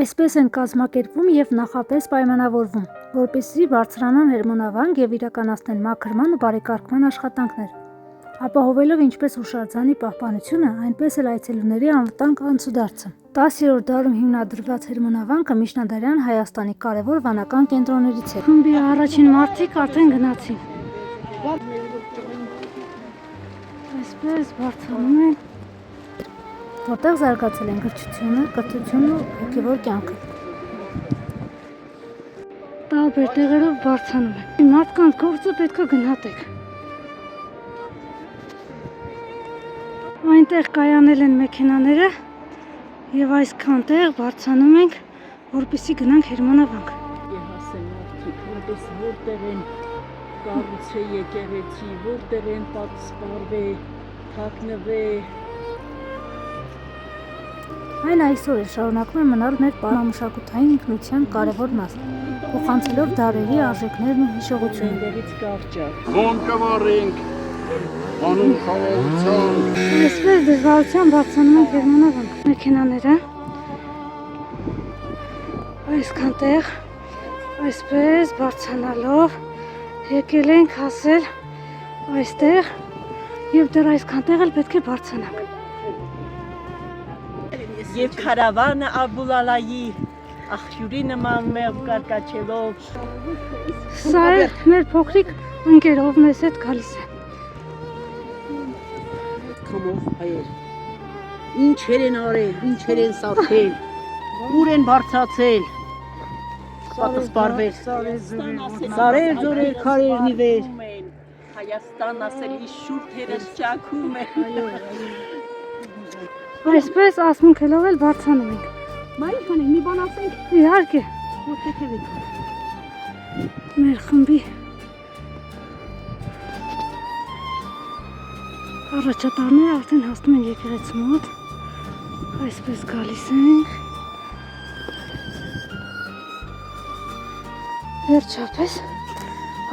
Այսպես են կազմակերպվում և նախապես պայմանավորվում, որպեսզի բարձրանան հերմոնավանք և իրականացնեն մաքրման ու բարեկարգման աշխատանքներ, ապահովելով ինչպես հուշարձանի պահպանությունը, այնպես էլ այցելուների անվտանգ անցուդարձը։ 10-րդ դարում հիմնադրված հերմոնավանքը միջնադարյան Հայաստանի կարևոր վանական կենտրոններից է։ Խմբի առաջին մարդիկ արդեն գնացին։ Այսպես բարձրանում են, որտեղ զարգացել են գրչությունը, կրթությունն ու հոգևոր կյանքը։ Տարբեր տեղերով բարձրանում են։ Մարդկանց գործը պետք է գնահատեք։ Այնտեղ կայանել են մեքենաները և այսքան տեղ բարձրանում ենք, որպեսզի գնանք հերմոնավանք։ Հասեն մարդիկ, որպես որտեղ են կառուցե եկեղեցի, որտեղ են պատսպարվե, թաքնվե։ Այն այսօր էլ շարունակում է մնալ մեր պատմամշակութային ինքնության կարևոր մաս, փոխանցելով դարերի արժեքներն ու հիշողությունը։ Այնտեղից կարճակ։ Ոնք կվառենք, անուն խաղաղության։ Այսպես դժվարությամբ բարձրանում ենք հերմոնավանք։ Մեքենաները այսքան տեղ, այսպես բարձրանալով եկել ենք հասել այստեղ և դեռ այսքան տեղ էլ պետք է բարձրանանք։ Եվ քարավանը Աբուլալայի աղջյուրի նման մեղ կարկաչելով։ Սա էլ մեր փոքրիկ ընկերով մեզ հետ գալիս է։ Կամով հայեր, ինչեր են արել, ինչեր են սարքել, ուր են բարձրացել, պատսպարվել, սարեր, ձորեր, քարեր նիվեր, Հայաստան ասելի շուրթերս ճաքում է։ Այսպես ասմունքելով էլ բարձրանում ենք։ Մայր խանենք, մի բան ասենք, Իհարկե, որտեղ եք։ մեր խմբի առաջատարները արդեն հասնում են եկեղեցու մոտ, այսպես գալիս ենք, վերջապես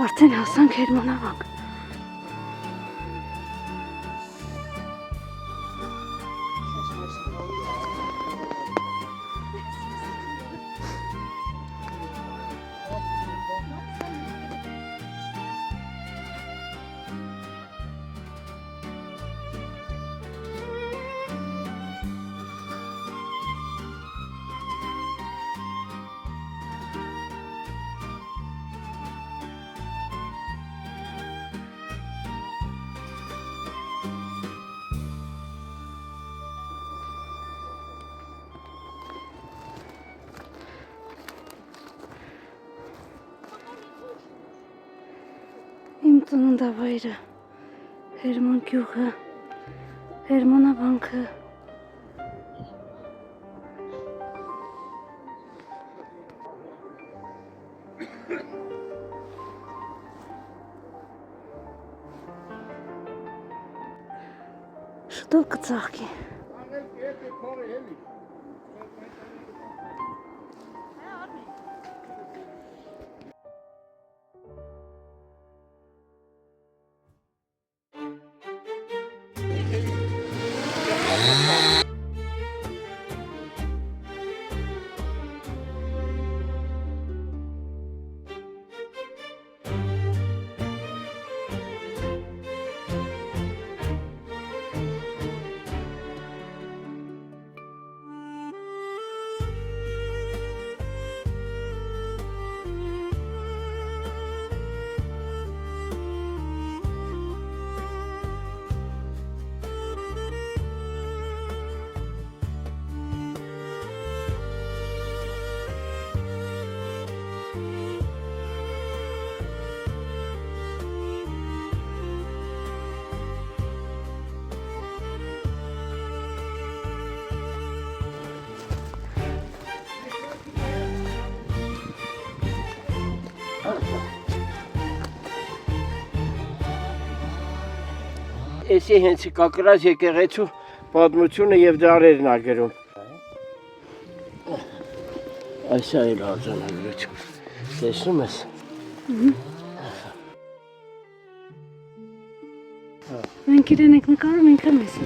արդեն հասանք հերմոնավանք։ Իմ ծննդավայրը, Հերմոն գյուղը, հերմոնավանքը։ Շուտով կծաղկի։ Էսի հենց կակրած եկեղեցու պատմությունը և դարերն ա գրում։ Այսա էլ արձանագրություն, տեսնում ես։ Մենք իրեն ենք նկարում, ինքը մեզ։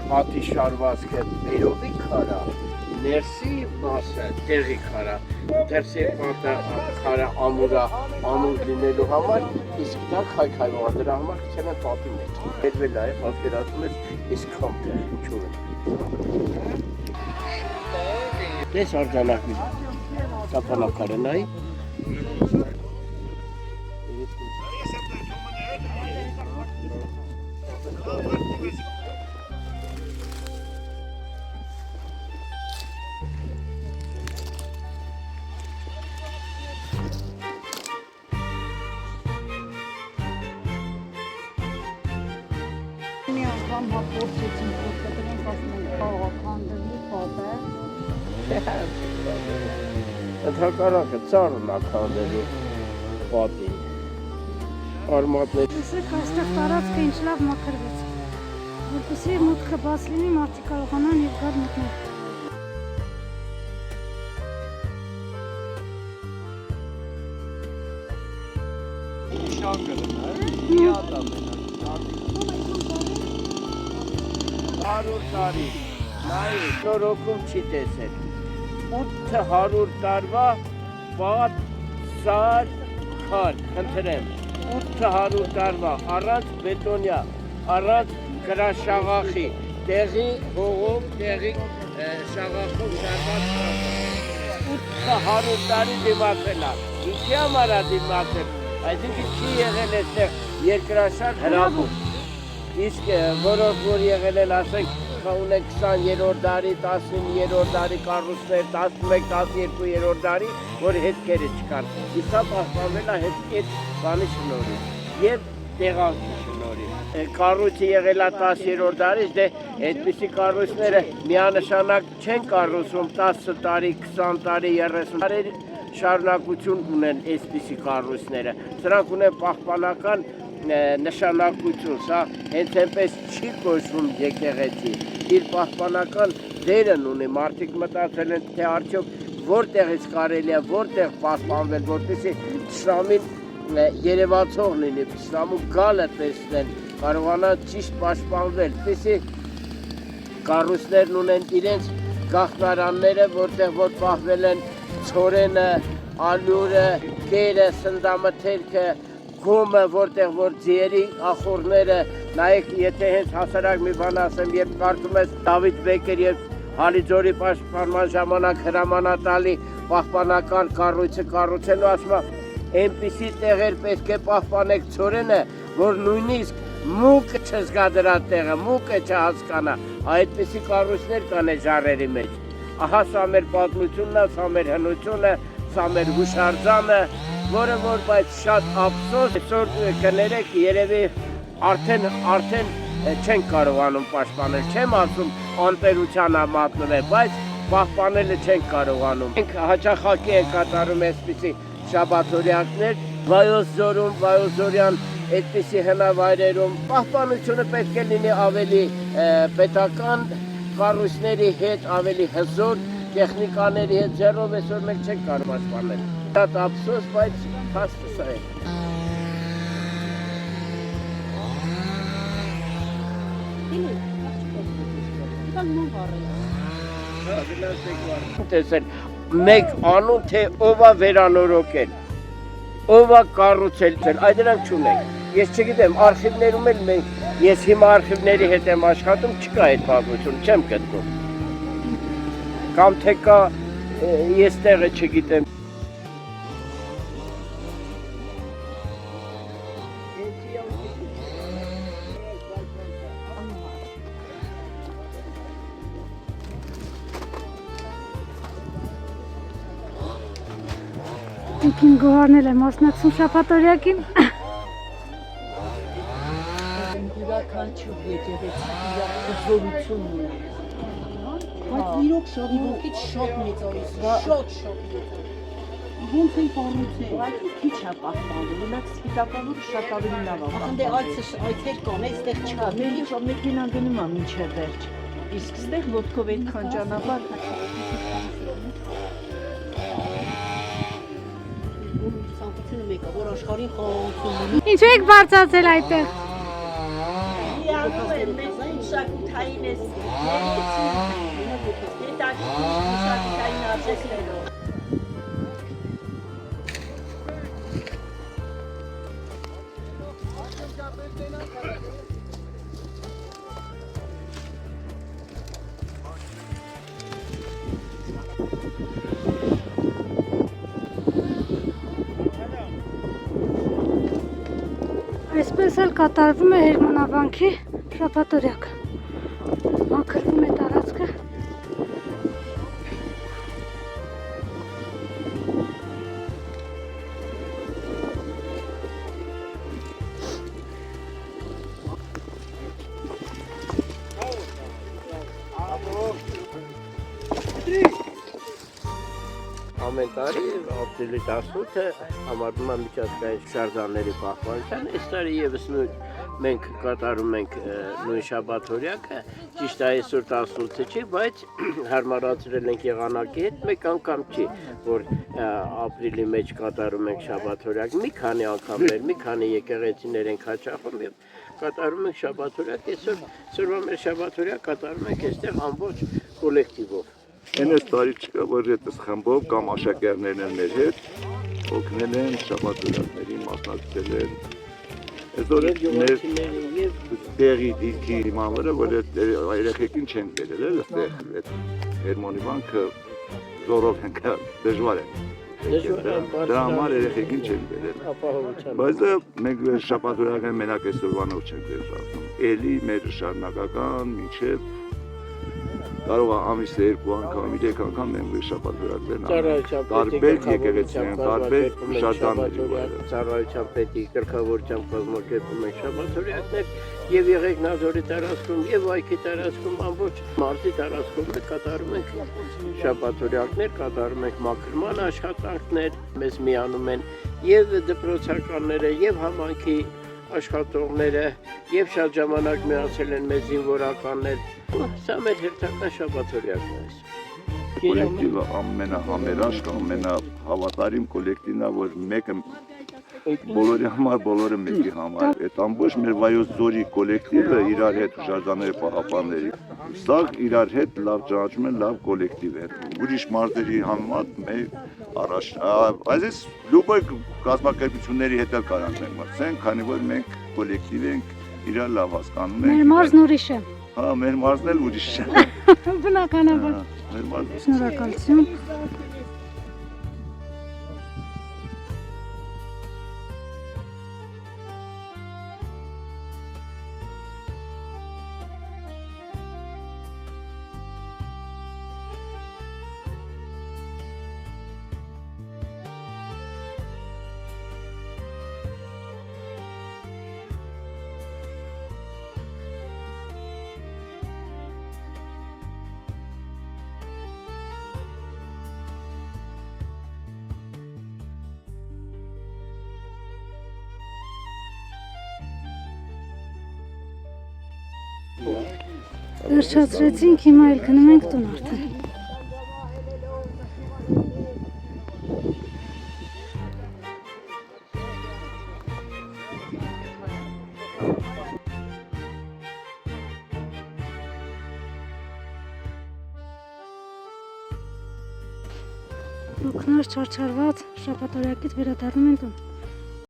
պատի շարվածքը վերովի քարա, ներսի մասը տեղի քարա, դերսի պատը քարա ամուր լինելու համար, իսկ դա քայքայվող է, դրա համար քցել են պատի մեջ։ Հետվել է, պատկերացնում ես, իսկ խամտեղ, ինչու է։ Դես արձանակվի, տապանակարը նայի, անգամ հապորցեցին, որտեղ ասում քաղաքանդրի պատը։ ընդհակառակը ծառն ականդերի պատին, արմատներ։ Տեսեք, այստեղ տարածքը ինչ լավ մաքրվեց, որպեսզի մուտքը բաց լինի, մարդիկ կարողանան եւ գալ մտնել։ Հարուր տարի, նայի, նորոքում չի տեսել, 800 տարվա պատ, սար, քար, խնդրեմ, 800 տարվա, առանց բետոնյա, առանց գրաշաղախի, տեղի հողով, տեղի շաղախով շարված 800 տարի դիմացել է, ինչի համար է դիմացել, այսինքն չի եղել այստեղ երկրաշարժ հրաբուր, իսկ որոնք որ եղել են, ասենք, ունեն 20-րդ դարի, 19-րդ դարի կառույցներ, 11-12-րդ դարի, որ հետքերը չկան, իսկ պահպանվել է հետք այդ բանի շնորհիվ եւ տեղանքի շնորհիվ։ Կառույցը եղել է 10-րդ դարից, դե այդպիսի կառույցները միանշանակ չեն կառուցվում 10 տարի, 20 տարի, 30 տարի շարունակություն ունեն այսպիսի կառույցները։ Սրանք ունեն պահպանական նշանակություն, սա հենց այնպես չի կոչվում եկեղեցի, իր պահպանական դերն ունի, մարդիկ մտածել են, թե արդյոք որտեղից կարելի է, որտեղ պահպանվել, որպեսզի Իսլամին երևացող լինի, Իսլամու գալը տեսնեն, կարողանան ճիշտ պաշտպանվել, այսպիսի կառույցներն ունեն իրենց գաղտնարանները, որտեղ որ պահվել են ցորենը, ալյուրը, կերը, սնդամթերքը, գոմը, որտեղ որ ձիերի ախորները, նայեք, եթե հենց հասարակ մի բան ասեմ, երբ կարդում ես Դավիթ Բեկեր եւ Հալիձորի պաշտպանման ժամանակ հրամանատալի պահպանական կառույցը կառուցելու, ասում է, այնպիսի տեղեր պետք է պահպանեք ցորենը, որ նույնիսկ մուկը չզգա դրա տեղը, մուկը չհասկանա, այդպիսի կառույցներ կան այդ ժառերի մեջ։ Ահա սա մեր պատմությունն է, սա մեր հնությունը, սա մեր հուշարձանը, որը որ բայց շատ ափսոս, այսօր կներեք երևի արդեն չեն կարողանում պաշտպանել, չեմ ասում անտերության մատնվել, բայց պահպանելը չեն կարողանում։ Մենք հաճախակի ենք կատարում այսպիսի շաբաթօրյակներ, Վայոց ձորում, Վայոց-ձորյան այդպիսի հնավայրերում, պահպանությունը պետք է լինի ավելի պետական կառույցների հետ, ավելի հզոր տեխնիկաների հետ, ձեռով այսօր մենք չենք կարող պաշտպանել։ Շատ ափսոս, բայց փաստը սա է։ Տեսել, մեկ անուն, թե ով է վերանորոգել, ով է կառուցել, այդ դրանք չունենք։ Ես չգիտեմ, արխիվներում էլ մենք, ես հիմա արխիվների հետ եմ աշխատում, չկա այդ պատմություն, չեմ գտնում։ Կամ թե կա, ես տեղը չգիտեմ։ Եկին գոհարնել եմ մասնակցում շաբաթօրյակին։ Յուրաքանչյուր եկեղեցի իր հզորությունն ունի։ Բայց իրոք շողիկից շատ մեծարից, շատ ոնց են կառուցել, բայց քիչ է պահպանվել, մենակ սպիտակավորը շատ ավելի լավ է։ Անդե այցեր կան, այստեղ չկա, մեքենան գնում է մինչև վերջ։ Իսկ այստեղ ոտքով այդքան ճանապարհ ցանկությունը մեկը, որ աշխարհին խաղաղություն ունի։ Ինչու եք բարձրացել այդտեղ։ մշակութային էս մշակութային արժեքներով։ Այսպես էլ կատարվում է Հերմանավանքի շաբաթօրյակը։ Մաքրվում է տարածքը։ Ամեն տարի ապրիլի 18-ը համարվում է միջազգային շարժանների պահպանության։ Այս տարի եւս մենք կատարում ենք նույն շաբաթօրյակը, ճիշտ է այսօր 18-ը չի, բայց հարմարացրել ենք եղանակի հետ, մեկ անգամ չի, որ ապրիլի մեջ կատարում ենք շաբաթօրյակ, մի քանի անգամներ, մի քանի եկեղեցիներ ենք հաճախում եւ կատարում ենք շաբաթօրյակ, այսօր սրվա մեր շաբաթօրյակ կատարում ենք այստեղ ամբողջ կոլեկտիվով։ Այս տարի չկա, որ հետս խմբով կամ աշակերտներն են մեր հետ, օգնել են շաբաթօրյակների մասնակցել են։ Այսօր մեր տեղի դիրքի իմանները, որ երեխեքին չեն բերել, այստեղ Հերմոնի վանքը զորով են դժվար է։ Դրա համար երեխեքին չեն բերել։ Բայց մենք շաբաթօրյակը մենակ այսօրվանով չենք վերջացնում։ Էլի մեր շարունակական մինչև կարող է ամիսը 2 անգամ, 3 անգամ մենք շաբաթօրյակներն անենք։ Տարբեր եկեղեցիներ, տարբեր շրջանների վրա։ Ծառայության պետի կրկավորությամբ կազմակերպում ենք շաբաթօրյակներ եւ Եղեգնաձորի տարածքում եւ Այքի տարածքում ամբողջ Մարտի տարածքում կատարում ենք շաբաթօրյակներ, կատարում ենք մաքրման աշխատանքներ, մեզ միանում են եւ դպրոցականները եւ համայնքի աշխատողները եւ շատ ժամանակ միացել են մեզ զինվորականներ։ Սա մեր հերթական շաբաթօրյակն է։ Կոլեկտիվը ամենահամերաշք, ամենահավատարիմ կոլեկտիվն է, որ մեկը բոլորի համար, բոլորը մեկի համար։ Այդ ամբողջ մեր Վայոց ձորի կոլեկտիվը իրար հետ շրջանների պահապանների։ Սա իրար հետ լավ ճանաչում են, լավ կոլեկտիվ է։ Ուրիշ մարզերի համար մեր առաջ, այսպես լուբոյ կազմակերպությունների հետ էլ կարանք մենք մրցենք, քանի որ մենք կոլեկտիվ ենք, իրար լավ հասկանում ենք։ Մեր մարզն ուրիշ է։ Հա, մեր մարզն էլ ուրիշ է։ Բնականաբար։ Մեր մարզը։ Շնորհակալություն։ Վերջացրեցինք, հիմա էլ գնում ենք տուն արդեն։ Օգնար չարչարված շաբաթօրյակից վերադառնում են տուն։